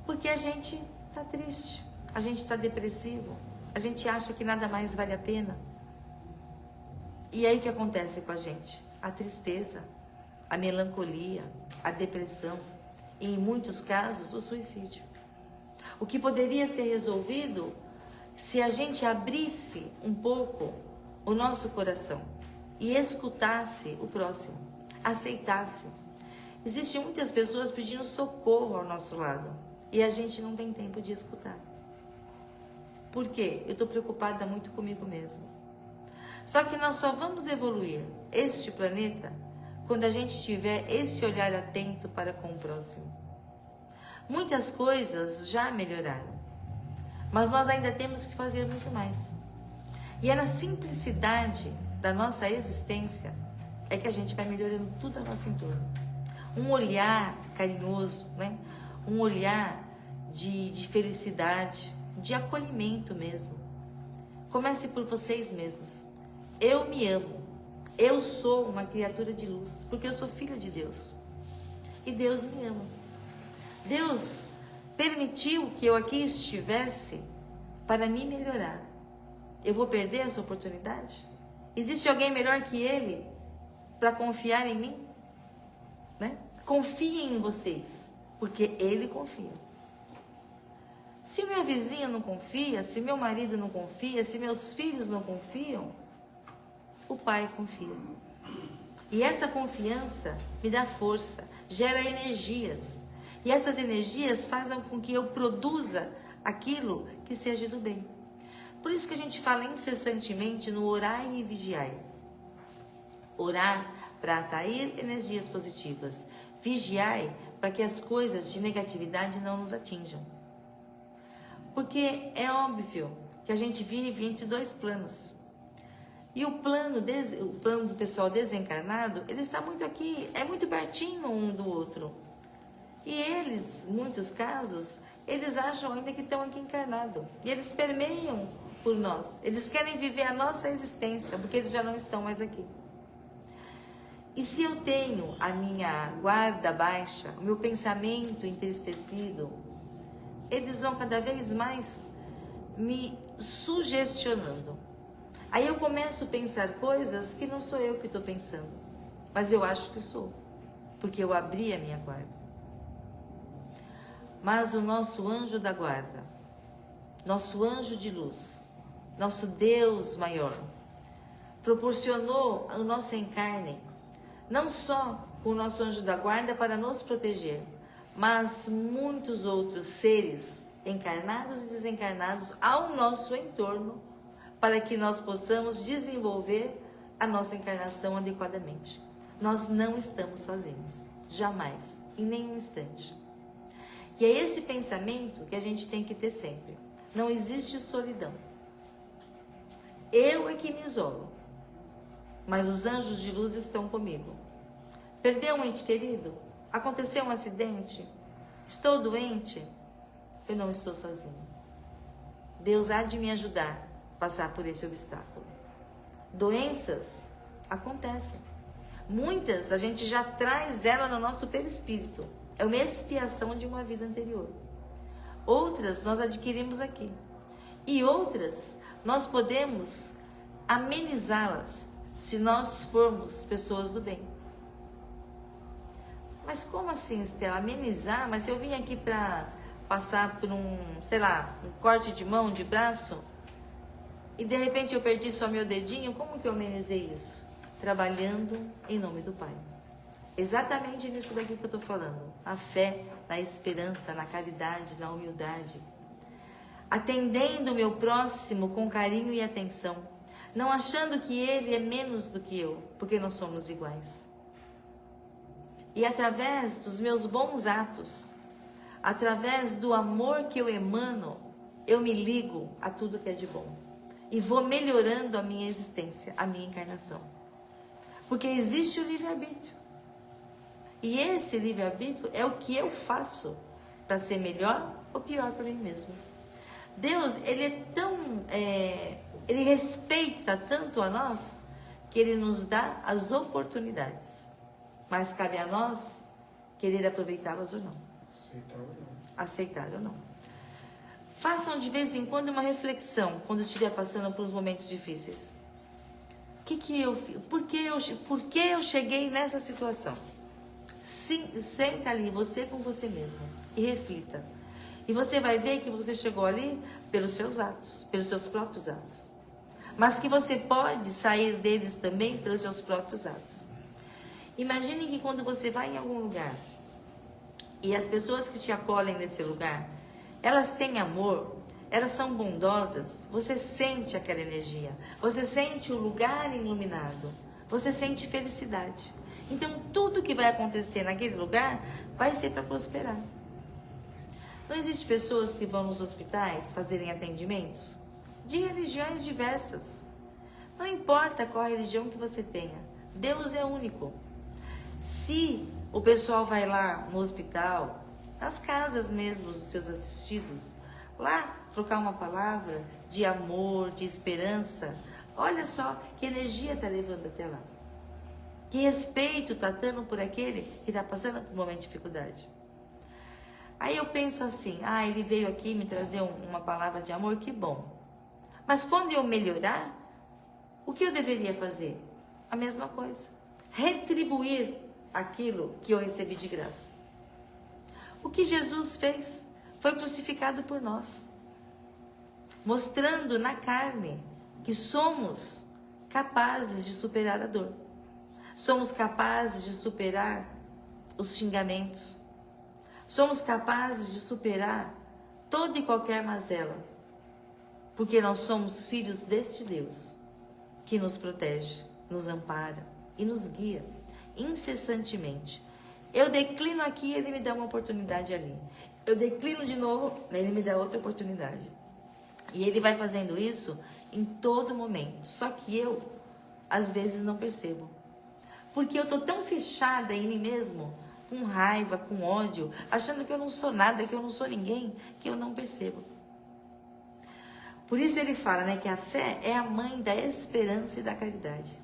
porque a gente está triste, a gente está depressivo, a gente acha que nada mais vale a pena. E aí o que acontece com a gente? A tristeza, a melancolia, a depressão e, em muitos casos, o suicídio. O que poderia ser resolvido se a gente abrisse um pouco o nosso coração e escutasse o próximo, aceitasse. Existem muitas pessoas pedindo socorro ao nosso lado e a gente não tem tempo de escutar. Por quê? Eu estou preocupada muito comigo mesma. Só que nós só vamos evoluir este planeta quando a gente tiver esse olhar atento para com o próximo. Muitas coisas já melhoraram, mas nós ainda temos que fazer muito mais. E é na simplicidade da nossa existência é que a gente vai melhorando tudo ao nosso entorno. Um olhar carinhoso, né? Um olhar de felicidade, de acolhimento mesmo. Comece por vocês mesmos. Eu me amo. Eu sou uma criatura de luz, porque eu sou filha de Deus. E Deus me ama. Deus permitiu que eu aqui estivesse para me melhorar. Eu vou perder essa oportunidade? Existe alguém melhor que Ele para confiar em mim? Né? Confiem em vocês, porque Ele confia. Se o meu vizinho não confia, se meu marido não confia, se meus filhos não confiam, o Pai confia. E essa confiança me dá força, gera energias. E essas energias fazem com que eu produza aquilo que seja do bem. Por isso que a gente fala incessantemente no orai e vigiai. Orar para atrair energias positivas. Vigiai para que as coisas de negatividade não nos atinjam. Porque é óbvio que a gente vive entre dois planos. E o plano do pessoal desencarnado, ele está muito aqui, é muito pertinho um do outro. E eles, em muitos casos, eles acham ainda que estão aqui encarnados. E eles permeiam por nós. Eles querem viver a nossa existência, porque eles já não estão mais aqui. E se eu tenho a minha guarda baixa, o meu pensamento entristecido, eles vão cada vez mais me sugestionando. Aí eu começo a pensar coisas que não sou eu que estou pensando, mas eu acho que sou, porque eu abri a minha guarda. Mas o nosso anjo da guarda, nosso anjo de luz, nosso Deus maior, proporcionou o nosso encarne, não só com o nosso anjo da guarda para nos proteger, mas muitos outros seres encarnados e desencarnados ao nosso entorno, para que nós possamos desenvolver a nossa encarnação adequadamente. Nós não estamos sozinhos, jamais, em nenhum instante. E é esse pensamento que a gente tem que ter sempre. Não existe solidão. Eu é que me isolo, mas os anjos de luz estão comigo. Perdeu um ente querido? Aconteceu um acidente? Estou doente? Eu não estou sozinho. Deus há de me ajudar a passar por esse obstáculo. Doenças acontecem. Muitas a gente já traz ela no nosso perispírito. É uma expiação de uma vida anterior. Outras nós adquirimos aqui. E outras nós podemos amenizá-las se nós formos pessoas do bem. Mas como assim, Estela? Amenizar? Mas se eu vim aqui para passar por um corte de mão, de braço, e de repente eu perdi só meu dedinho, como que eu amenizei isso? Trabalhando em nome do Pai. Exatamente nisso daqui que eu estou falando. A fé, na esperança, na caridade, na humildade. Atendendo o meu próximo com carinho e atenção. Não achando que ele é menos do que eu, porque nós somos iguais. E através dos meus bons atos, através do amor que eu emano, eu me ligo a tudo que é de bom. E vou melhorando a minha existência, a minha encarnação. Porque existe o livre-arbítrio. E esse livre-arbítrio é o que eu faço para ser melhor ou pior para mim mesmo. Deus, ele é tão... ele respeita tanto a nós que ele nos dá as oportunidades. Mas cabe a nós querer aproveitá-las ou não. Aceitar ou não. Façam de vez em quando uma reflexão quando estiver passando por uns momentos difíceis. Por que eu cheguei nessa situação? Senta ali, você com você mesmo, e reflita. E você vai ver que você chegou ali pelos seus atos, pelos seus próprios atos. Mas que você pode sair deles também pelos seus próprios atos. Imagine que quando você vai em algum lugar, e as pessoas que te acolhem nesse lugar, elas têm amor, elas são bondosas, você sente aquela energia, você sente o lugar iluminado, você sente felicidade. Então, tudo que vai acontecer naquele lugar vai ser para prosperar. Não existe pessoas que vão nos hospitais fazerem atendimentos de religiões diversas. Não importa qual religião que você tenha, Deus é único. Se o pessoal vai lá no hospital, nas casas mesmo dos seus assistidos, lá trocar uma palavra de amor, de esperança, olha só que energia está levando até lá. Que respeito está dando por aquele que está passando por um momento de dificuldade. Aí eu penso assim, ele veio aqui me trazer uma palavra de amor, que bom. Mas quando eu melhorar, o que eu deveria fazer? A mesma coisa. Retribuir aquilo que eu recebi de graça. O que Jesus fez foi crucificado por nós, mostrando na carne que somos capazes de superar a dor. Somos capazes de superar os xingamentos. Somos capazes de superar toda e qualquer mazela, porque nós somos filhos deste Deus que nos protege, nos ampara e nos guia incessantemente. Eu declino aqui, ele me dá uma oportunidade ali. Eu declino de novo, ele me dá outra oportunidade. E ele vai fazendo isso em todo momento. Só que eu, às vezes, não percebo. Porque eu tô tão fechada em mim mesmo, com raiva, com ódio, achando que eu não sou nada, que eu não sou ninguém, que eu não percebo. Por isso ele fala, né, que a fé é a mãe da esperança e da caridade.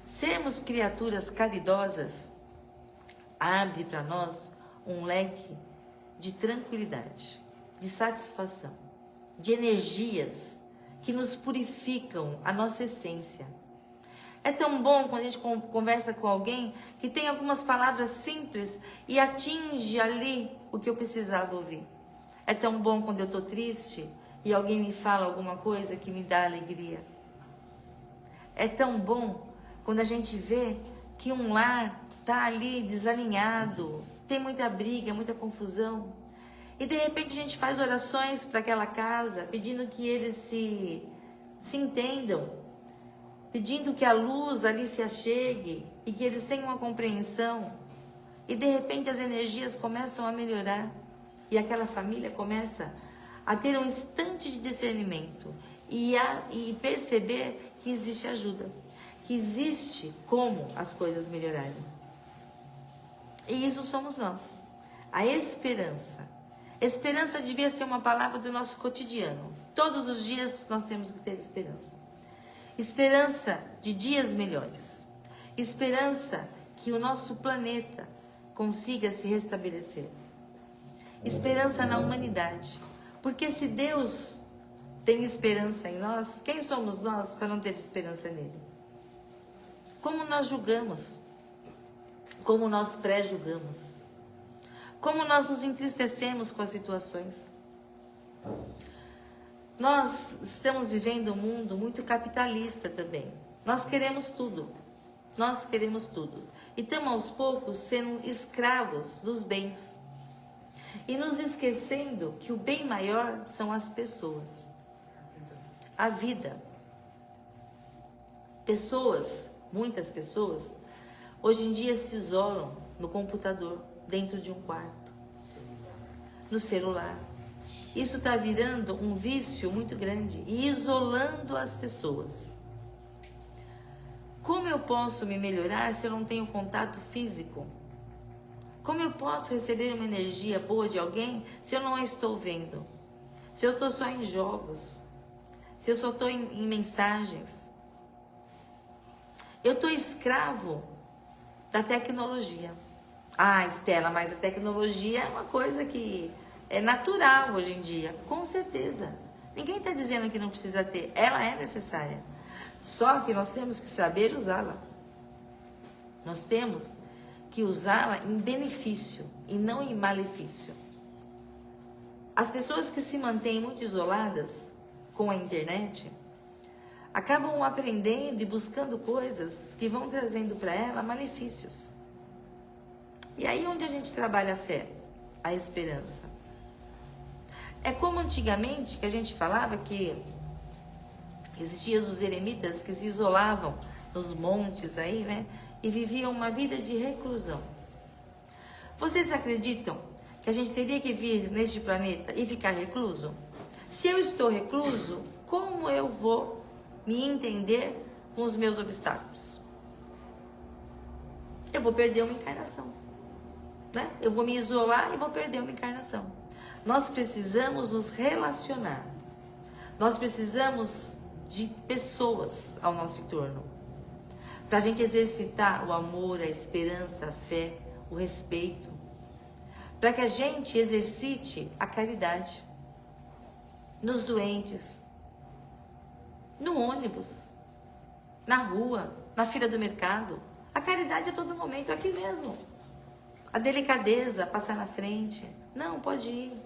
Sermos criaturas caridosas abre para nós um leque de tranquilidade, de satisfação, de energias que nos purificam a nossa essência. É tão bom quando a gente conversa com alguém que tem algumas palavras simples e atinge ali o que eu precisava ouvir. É tão bom quando eu estou triste e alguém me fala alguma coisa que me dá alegria. É tão bom quando a gente vê que um lar está ali desalinhado, tem muita briga, muita confusão. E de repente a gente faz orações para aquela casa, pedindo que eles se entendam, pedindo que a luz ali se achegue e que eles tenham uma compreensão. E de repente as energias começam a melhorar e aquela família começa a ter um instante de discernimento e perceber que existe ajuda, que existe como as coisas melhorarem. E isso somos nós. A esperança. Esperança devia ser uma palavra do nosso cotidiano. Todos os dias nós temos que ter esperança. Esperança de dias melhores. Esperança que o nosso planeta consiga se restabelecer. Esperança na humanidade. Porque se Deus tem esperança em nós, quem somos nós para não ter esperança nele? Como nós julgamos? Como nós pré-julgamos? Como nós nos entristecemos com as situações? Nós estamos vivendo um mundo muito capitalista também. Nós queremos tudo. Nós queremos tudo. E estamos aos poucos sendo escravos dos bens. E nos esquecendo que o bem maior são as pessoas. A vida. Pessoas, muitas pessoas, hoje em dia se isolam no computador, dentro de um quarto, no celular. Isso está virando um vício muito grande e isolando as pessoas. Como eu posso me melhorar se eu não tenho contato físico? Como eu posso receber uma energia boa de alguém se eu não a estou vendo? Se eu estou só em jogos? Se eu só estou em mensagens? Eu estou escravo da tecnologia. Estela, mas a tecnologia é uma coisa que é natural hoje em dia. Com certeza. Ninguém está dizendo que não precisa ter. Ela é necessária. Só que nós temos que saber usá-la. Nós temos que usá-la em benefício e não em malefício. As pessoas que se mantêm muito isoladas com a internet acabam aprendendo e buscando coisas que vão trazendo para ela malefícios. E aí onde a gente trabalha a fé? A esperança. É como antigamente que a gente falava que existiam os eremitas que se isolavam nos montes aí, né? E viviam uma vida de reclusão. Vocês acreditam que a gente teria que vir neste planeta e ficar recluso? Se eu estou recluso, como eu vou me entender com os meus obstáculos? eu vou perder uma encarnação, né? Eu vou me isolar e vou perder uma encarnação. Nós precisamos nos relacionar. Nós precisamos de pessoas ao nosso entorno, para a gente exercitar o amor, a esperança, a fé, o respeito, para que a gente exercite a caridade nos doentes, no ônibus, na rua, na fila do mercado. A caridade a todo momento, aqui mesmo. A delicadeza, passar na frente. Não, pode ir.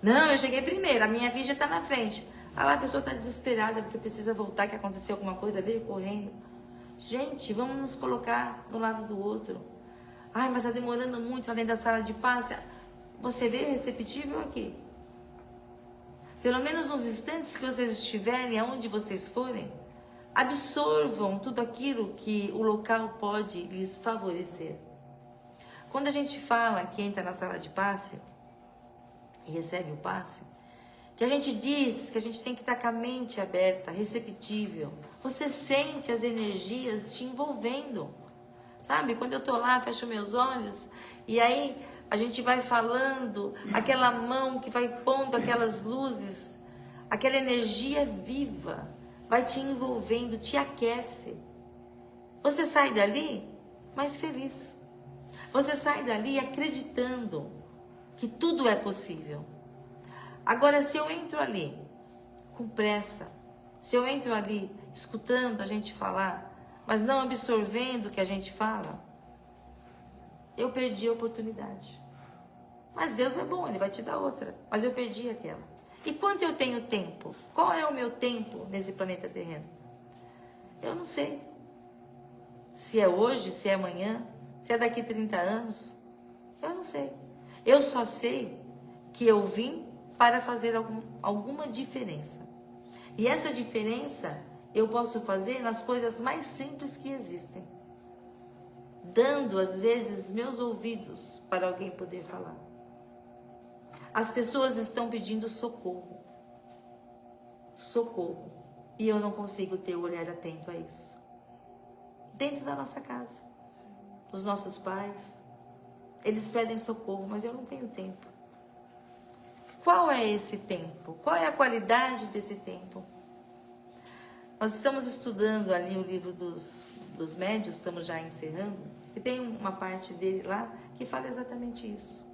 Não, eu cheguei primeiro, a minha via já está na frente. Ah lá, a pessoa está desesperada porque precisa voltar, que aconteceu alguma coisa, veio correndo. Gente, vamos nos colocar do lado do outro. Ai, mas está demorando muito além da sala de passe. Você veio receptível aqui. Pelo menos nos instantes que vocês estiverem, aonde vocês forem, absorvam tudo aquilo que o local pode lhes favorecer. Quando a gente fala que entra na sala de passe e recebe o passe, que a gente diz que a gente tem que estar com a mente aberta, receptível. Você sente as energias te envolvendo. Sabe? Quando eu tô lá, fecho meus olhos e aí a gente vai falando, aquela mão que vai pondo aquelas luzes, aquela energia viva, vai te envolvendo, te aquece. Você sai dali mais feliz. Você sai dali acreditando que tudo é possível. Agora, se eu entro ali com pressa, se eu entro ali escutando a gente falar, mas não absorvendo o que a gente fala, eu perdi a oportunidade. Mas Deus é bom, Ele vai te dar outra. Mas eu perdi aquela. E quanto eu tenho tempo? Qual é o meu tempo nesse planeta terreno? Eu não sei. Se é hoje, se é amanhã, se é daqui 30 anos, eu não sei. Eu só sei que eu vim para fazer alguma diferença. E essa diferença eu posso fazer nas coisas mais simples que existem. Dando, às vezes, meus ouvidos para alguém poder falar. As pessoas estão pedindo socorro. Socorro. E eu não consigo ter o olhar atento a isso. Dentro da nossa casa. Os nossos pais. Eles pedem socorro, mas eu não tenho tempo. Qual é esse tempo? Qual é a qualidade desse tempo? Nós estamos estudando ali o livro dos médiuns, estamos já encerrando, e tem uma parte dele lá que fala exatamente isso.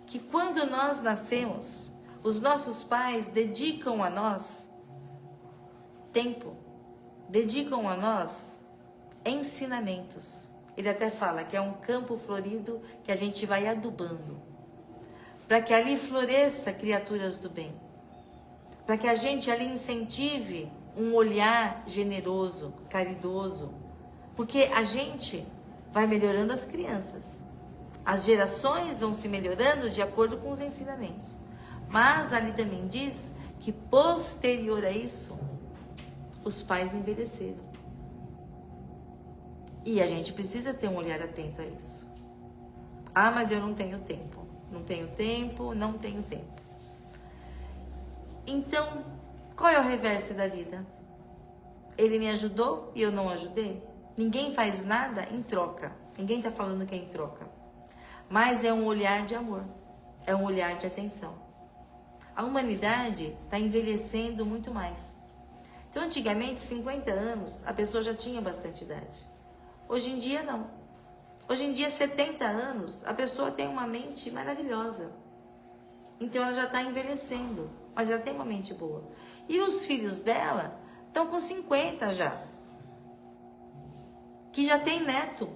Que quando nós nascemos, os nossos pais dedicam a nós tempo, dedicam a nós ensinamentos. Ele até fala que é um campo florido que a gente vai adubando, para que ali floresça criaturas do bem, para que a gente ali incentive um olhar generoso, caridoso, porque a gente vai melhorando as crianças. As gerações vão se melhorando de acordo com os ensinamentos. Mas ali também diz que posterior a isso, os pais envelheceram. E a gente precisa ter um olhar atento a isso. Ah, mas eu não tenho tempo. Não tenho tempo, não tenho tempo. Então, qual é o reverso da vida? Ele me ajudou e eu não ajudei? Ninguém faz nada em troca. Ninguém está falando que é em troca. Mas é um olhar de amor. É um olhar de atenção. A humanidade está envelhecendo muito mais. Então, antigamente, 50 anos, a pessoa já tinha bastante idade. Hoje em dia, não. Hoje em dia, 70 anos, a pessoa tem uma mente maravilhosa. Então, ela já está envelhecendo, mas ela tem uma mente boa. E os filhos dela estão com 50 já. Que já tem neto.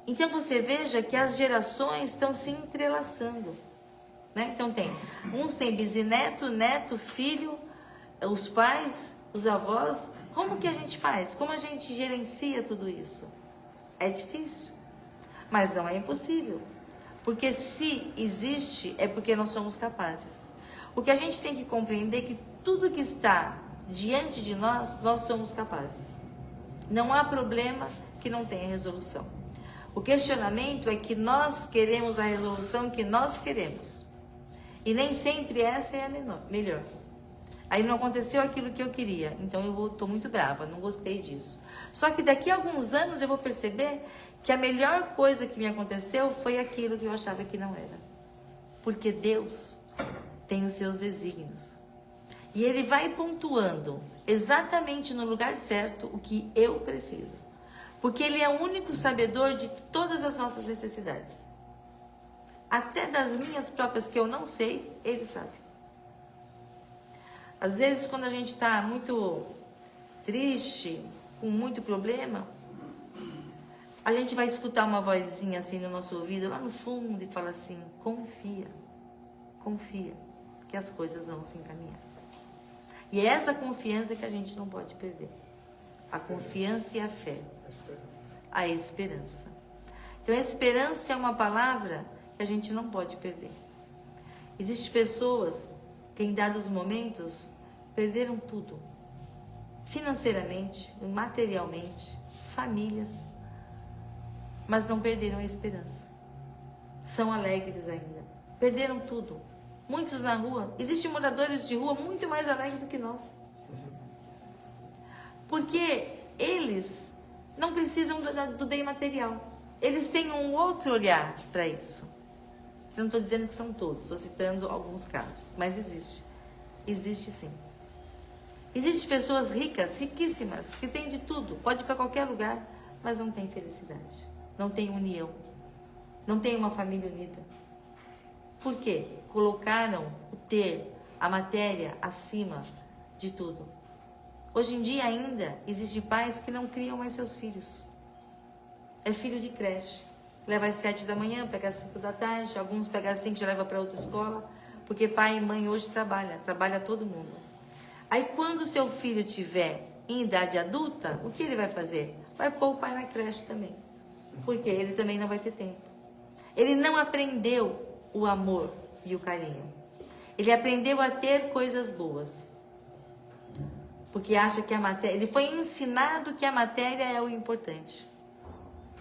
Então, você veja que as gerações estão se entrelaçando. Né? Então, uns têm bisneto, neto, filho, os pais, os avós. Como que a gente faz? Como a gente gerencia tudo isso? É difícil. Mas não é impossível. Porque se existe, é porque nós somos capazes. O que a gente tem que compreender é que tudo que está diante de nós, nós somos capazes. Não há problema que não tenha resolução. O questionamento é que nós queremos a resolução que nós queremos. E nem sempre essa é a melhor. Aí não aconteceu aquilo que eu queria. Então eu tô muito brava, não gostei disso. Só que daqui a alguns anos eu vou perceber que a melhor coisa que me aconteceu foi aquilo que eu achava que não era. Porque Deus tem os seus desígnios. E Ele vai pontuando exatamente no lugar certo o que eu preciso. Porque Ele é o único sabedor de todas as nossas necessidades. Até das minhas próprias que eu não sei, Ele sabe. Às vezes, quando a gente está muito triste, com muito problema, a gente vai escutar uma vozinha assim no nosso ouvido, lá no fundo, e fala assim: confia, confia, que as coisas vão se encaminhar. E é essa confiança que a gente não pode perder. A confiança e a fé. A esperança. Então, a esperança é uma palavra que a gente não pode perder. Existem pessoas que em dados momentos perderam tudo. Financeiramente, materialmente, famílias. Mas não perderam a esperança. São alegres ainda. Perderam tudo. Muitos na rua. Existem moradores de rua muito mais alegres do que nós. Porque eles não precisam do bem material. Eles têm um outro olhar para isso. Eu não estou dizendo que são todos, estou citando alguns casos. Mas existe. Existe sim. Existem pessoas ricas, riquíssimas, que têm de tudo. Pode ir para qualquer lugar, mas não tem felicidade. Não tem união. Não tem uma família unida. Por quê? Colocaram o ter, a matéria, acima de tudo. Hoje em dia ainda existem pais que não criam mais seus filhos. É filho de creche. Leva às 7 da manhã, pega às 5 da tarde. Alguns pegam às 5 e já leva para outra escola. Porque pai e mãe hoje trabalha todo mundo. Aí quando o seu filho tiver em idade adulta, o que ele vai fazer? Vai pôr o pai na creche também. Porque ele também não vai ter tempo. Ele não aprendeu o amor e o carinho. Ele aprendeu a ter coisas boas. Porque acha que a matéria... Ele foi ensinado que a matéria é o importante.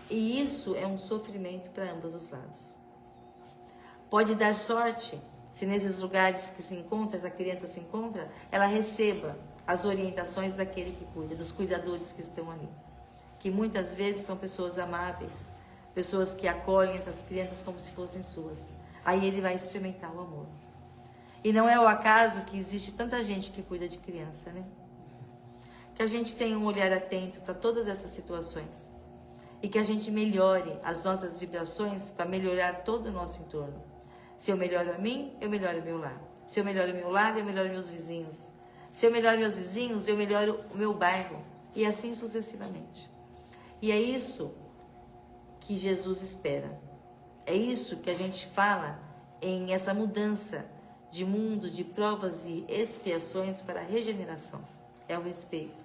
E isso é um sofrimento para ambos os lados. Pode dar sorte se nesses lugares que se encontra, essa criança se encontra, ela receba as orientações daquele que cuida, dos cuidadores que estão ali. Que muitas vezes são pessoas amáveis, pessoas que acolhem essas crianças como se fossem suas. Aí ele vai experimentar o amor. E não é o acaso que existe tanta gente que cuida de criança, né? Que a gente tenha um olhar atento para todas essas situações. E que a gente melhore as nossas vibrações para melhorar todo o nosso entorno. Se eu melhoro a mim, eu melhoro o meu lar. Se eu melhoro o meu lar, eu melhoro meus vizinhos. Se eu melhoro meus vizinhos, eu melhoro o meu bairro. E assim sucessivamente. E é isso que Jesus espera. É isso que a gente fala em essa mudança de mundo, de provas e expiações para a regeneração. É o respeito.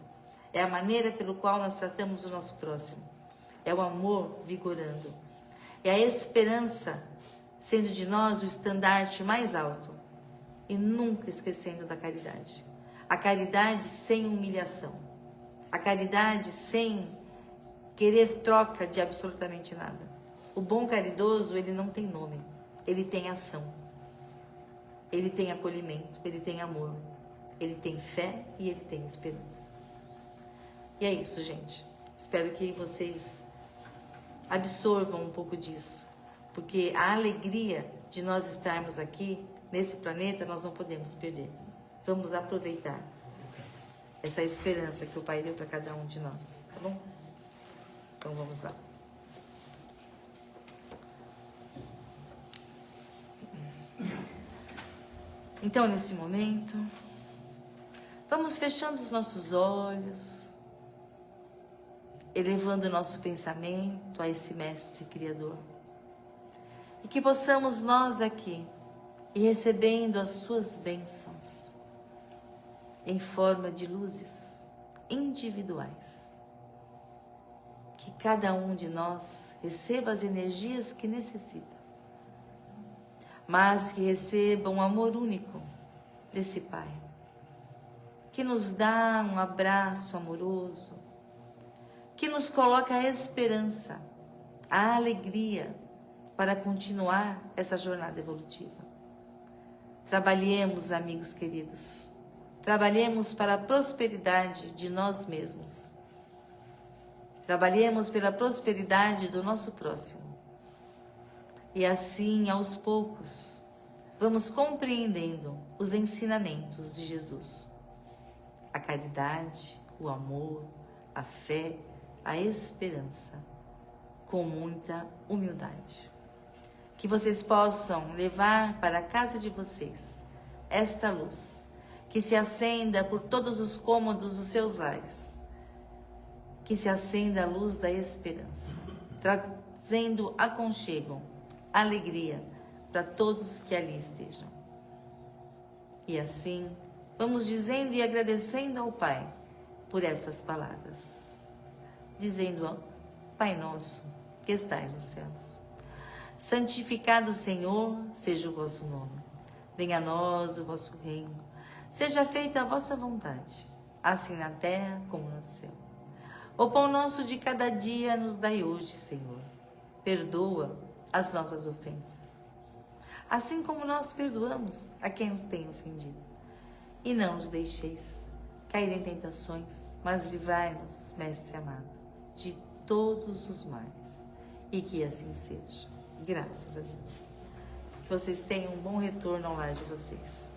É a maneira pelo qual nós tratamos o nosso próximo. É o amor vigorando. É a esperança sendo de nós o estandarte mais alto. E nunca esquecendo da caridade. A caridade sem humilhação. A caridade sem querer troca de absolutamente nada. O bom caridoso, ele não tem nome. Ele tem ação. Ele tem acolhimento. Ele tem amor. Ele tem fé e ele tem esperança. E é isso, gente. Espero que vocês absorvam um pouco disso. Porque a alegria de nós estarmos aqui, nesse planeta, nós não podemos perder. Vamos aproveitar essa esperança que o Pai deu para cada um de nós. Tá bom? Então vamos lá. Então, nesse momento, vamos fechando os nossos olhos, elevando o nosso pensamento a esse Mestre Criador. E que possamos nós aqui, ir recebendo as suas bênçãos, em forma de luzes individuais. Que cada um de nós receba as energias que necessita, mas que receba um amor único desse Pai, que nos dá um abraço amoroso, que nos coloca a esperança, a alegria para continuar essa jornada evolutiva. Trabalhemos, amigos queridos, trabalhemos para a prosperidade de nós mesmos. Trabalhemos pela prosperidade do nosso próximo. E assim, aos poucos, vamos compreendendo os ensinamentos de Jesus. A caridade, o amor, a fé, a esperança, com muita humildade. Que vocês possam levar para a casa de vocês esta luz, que se acenda por todos os cômodos dos seus lares, que se acenda a luz da esperança, trazendo aconchego, alegria para todos que ali estejam. E assim, vamos dizendo e agradecendo ao Pai por essas palavras. Dizendo ao Pai nosso, que estais nos céus. Santificado, Senhor, seja o vosso nome. Venha a nós o vosso reino. Seja feita a vossa vontade, assim na terra como no céu. O pão nosso de cada dia nos dai hoje, Senhor. Perdoa as nossas ofensas, assim como nós perdoamos a quem nos tem ofendido. E não nos deixeis cair em tentações, mas livrai-nos, Mestre amado, de todos os males. E que assim seja. Graças a Deus. Que vocês tenham um bom retorno ao lar de vocês.